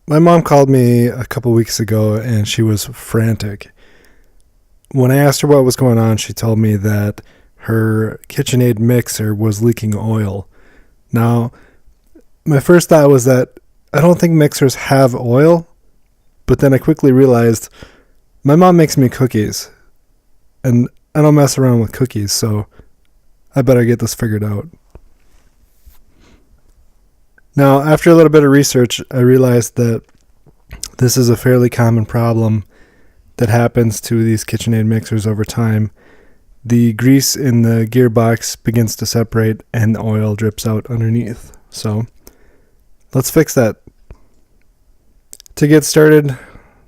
My mom called me a couple weeks ago and she was frantic. When I asked her what was going on, she told me that her KitchenAid mixer was leaking oil. Now, my first thought was that I don't think mixers have oil, but then I quickly realized my mom makes me cookies, and I don't mess around with cookies, so I better get this figured out. Now, after a little bit of research, I realized that this is a fairly common problem that happens to these KitchenAid mixers over time. The grease in the gearbox begins to separate and the oil drips out underneath. So, let's fix that. To get started,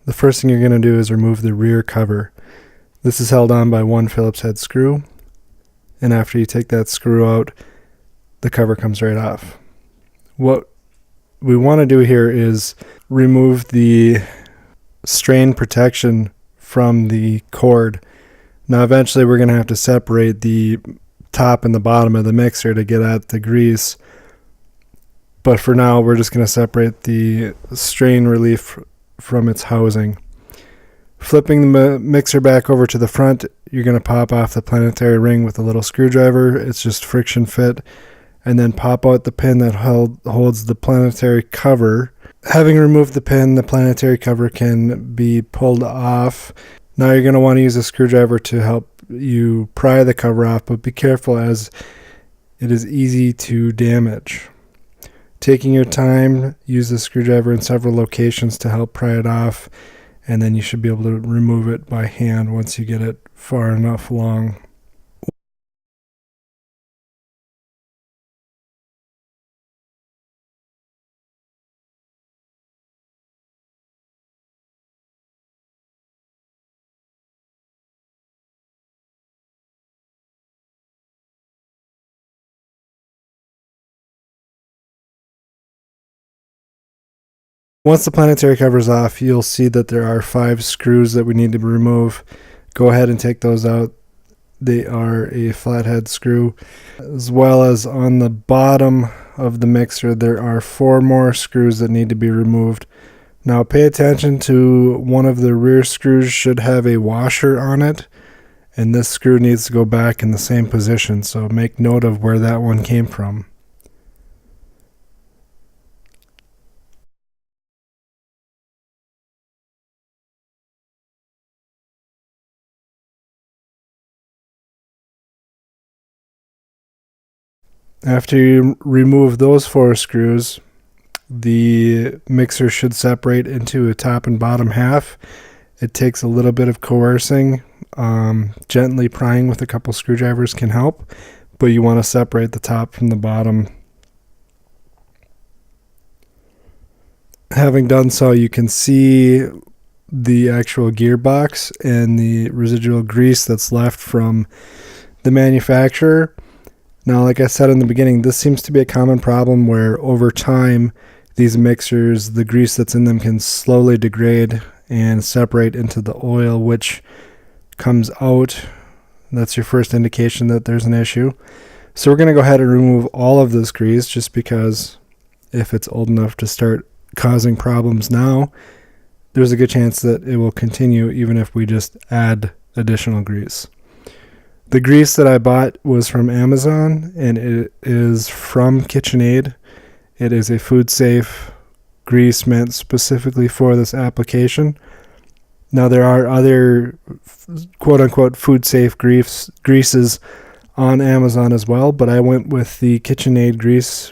the first thing you're going to do is remove the rear cover. This is held on by one Phillips head screw, and after you take that screw out, the cover comes right off. What we want to do here is remove the strain protection from the cord. Now eventually we're going to have to separate the top and the bottom of the mixer to get at the grease, but for now we're just going to separate the strain relief from its housing. Flipping the mixer back over to the front, you're going to pop off the planetary ring with a little screwdriver. It's just friction fit. And then pop out the pin that holds the planetary cover. Having removed the pin, the planetary cover can be pulled off. Now you're going to want to use a screwdriver to help you pry the cover off, but be careful as it is easy to damage. Taking your time, use the screwdriver in several locations to help pry it off, and then you should be able to remove it by hand once you get it far enough along. Once the planetary cover is off, you'll see that there are 5 screws that we need to remove. Go ahead and take those out. They are a flathead screw. As well as on the bottom of the mixer, there are 4 more screws that need to be removed. Now pay attention to one of the rear screws should have a washer on it, and this screw needs to go back in the same position, so make note of where that one came from. After you remove those 4 screws, the mixer should separate into a top and bottom half. It takes a little bit of coercing. Gently prying with a couple screwdrivers can help, but you want to separate the top from the bottom. Having done so, you can see the actual gearbox and the residual grease that's left from the manufacturer. Now, like I said in the beginning, this seems to be a common problem where over time, these mixers, the grease that's in them can slowly degrade and separate into the oil, which comes out. That's your first indication that there's an issue. So we're going to go ahead and remove all of this grease, just because if it's old enough to start causing problems now, there's a good chance that it will continue even if we just add additional grease. The grease that I bought was from Amazon, and it is from KitchenAid. It is a food-safe grease meant specifically for this application. Now, there are other quote-unquote food-safe greases on Amazon as well, but I went with the KitchenAid grease.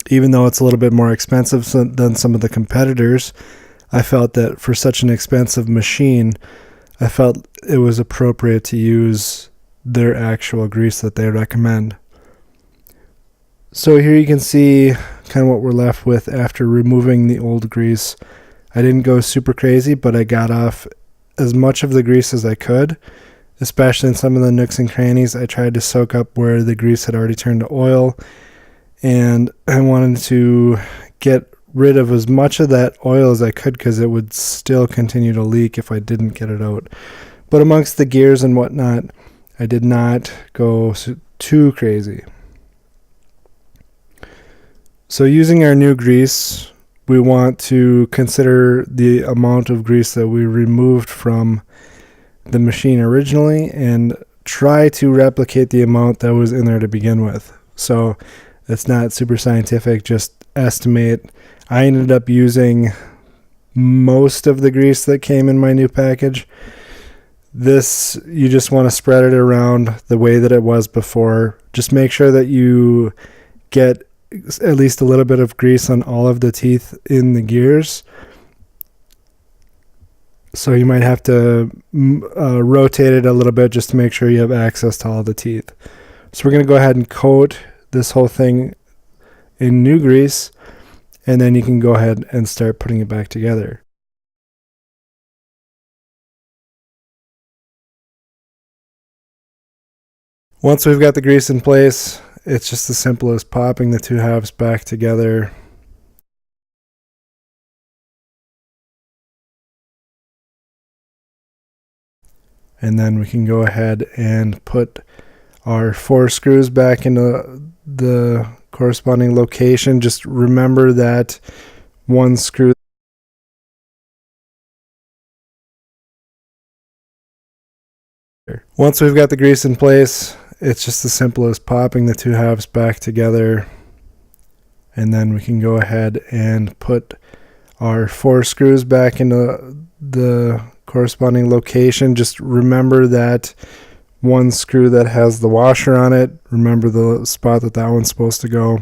Even though it's a little bit more expensive than some of the competitors, I felt that for such an expensive machine, I felt it was appropriate to use their actual grease that they recommend. So here you can see kind of what we're left with after removing the old grease. I didn't go super crazy, but I got off as much of the grease as I could, especially in some of the nooks and crannies. I tried to soak up where the grease had already turned to oil, and I wanted to get rid of as much of that oil as I could because it would still continue to leak if I didn't get it out. But amongst the gears and whatnot, I did not go too crazy. So using our new grease, we want to consider the amount of grease that we removed from the machine originally and try to replicate the amount that was in there to begin with. So it's not super scientific, just estimate. I ended up using most of the grease that came in my new package. This, you just want to spread it around the way that it was before. Just make sure that you get at least a little bit of grease on all of the teeth in the gears. So you might have to rotate it a little bit just to make sure you have access to all the teeth. So we're going to go ahead and coat this whole thing in new grease, and then you can go ahead and start putting it back together. Once we've got the grease in place, it's just as simple as popping the two halves back together. And then we can go ahead and put our 4 screws back into the corresponding location. Just remember that one screw. Once we've got the grease in place, it's just as simple as popping the two halves back together. And then we can go ahead and put our 4 screws back into the corresponding location. Just remember that one screw that has the washer on it. Remember the spot that one's supposed to go,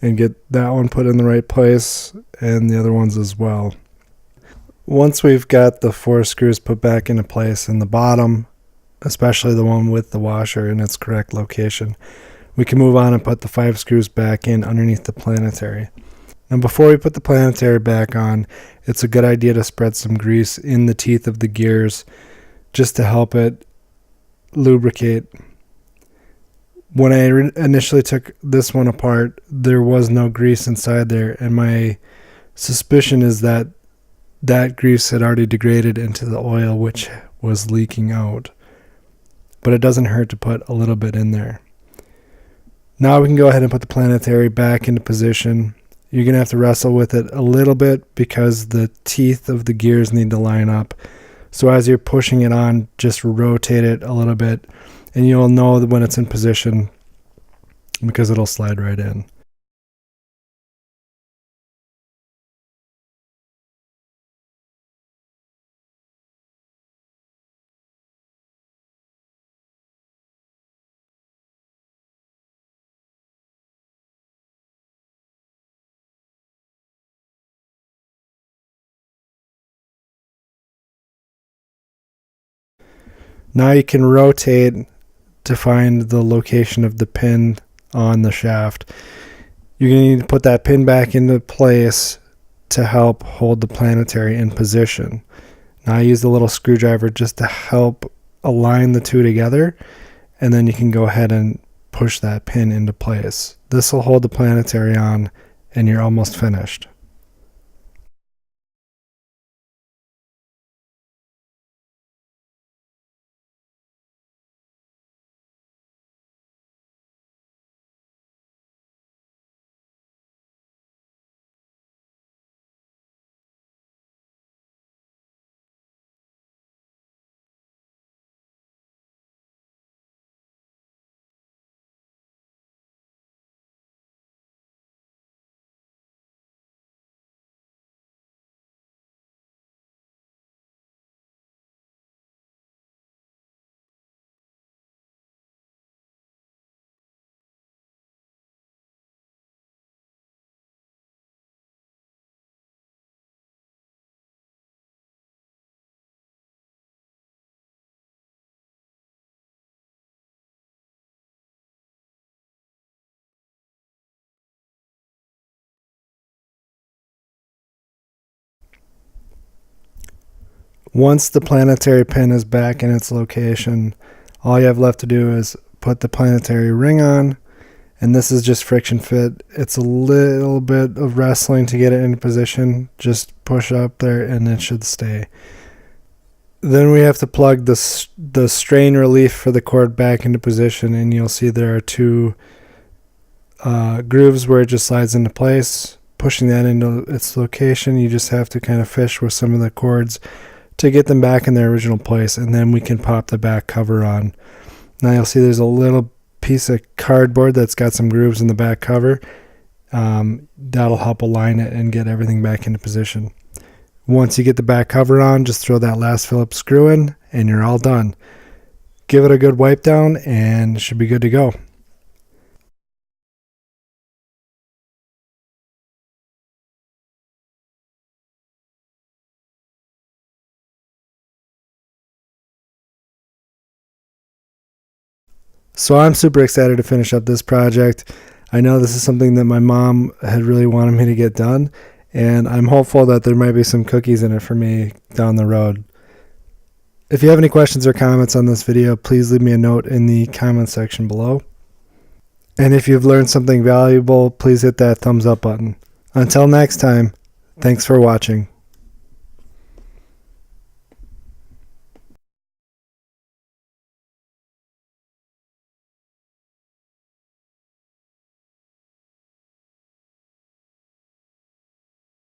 and get that one put in the right place, and the other ones as well. Once we've got the 4 screws put back into place in the bottom, especially the one with the washer in its correct location, we can move on and put the 5 screws back in underneath the planetary. Now before we put the planetary back on, it's a good idea to spread some grease in the teeth of the gears just to help it lubricate. When I initially took this one apart, there was no grease inside there, and my suspicion is that that grease had already degraded into the oil, which was leaking out. But it doesn't hurt to put a little bit in there. Now we can go ahead and put the planetary back into position. You're going to have to wrestle with it a little bit because the teeth of the gears need to line up. So as you're pushing it on, just rotate it a little bit, and you'll know that when it's in position because it'll slide right in. Now you can rotate to find the location of the pin on the shaft. You're going to need to put that pin back into place to help hold the planetary in position. Now I use the little screwdriver just to help align the two together, and then you can go ahead and push that pin into place. This will hold the planetary on, and you're almost finished. Once the planetary pin is back in its location, all you have left to do is put the planetary ring on, and this is just friction fit. It's a little bit of wrestling to get it in position. Just push up there and it should stay. Then we have to plug the strain relief for the cord back into position, and you'll see there are 2 grooves where it just slides into place. pushing that into its location. You just have to kind of fish with some of the cords to get them back in their original place, and then we can pop the back cover on. Now you'll see there's a little piece of cardboard that's got some grooves in the back cover. That'll help align it and get everything back into position. Once you get the back cover on, just throw that last Phillips screw in and you're all done. Give it a good wipe down and it should be good to go. So I'm super excited to finish up this project. I know this is something that my mom had really wanted me to get done, and I'm hopeful that there might be some cookies in it for me down the road. If you have any questions or comments on this video, please leave me a note in the comment section below. And if you've learned something valuable, please hit that thumbs up button. Until next time, thanks for watching.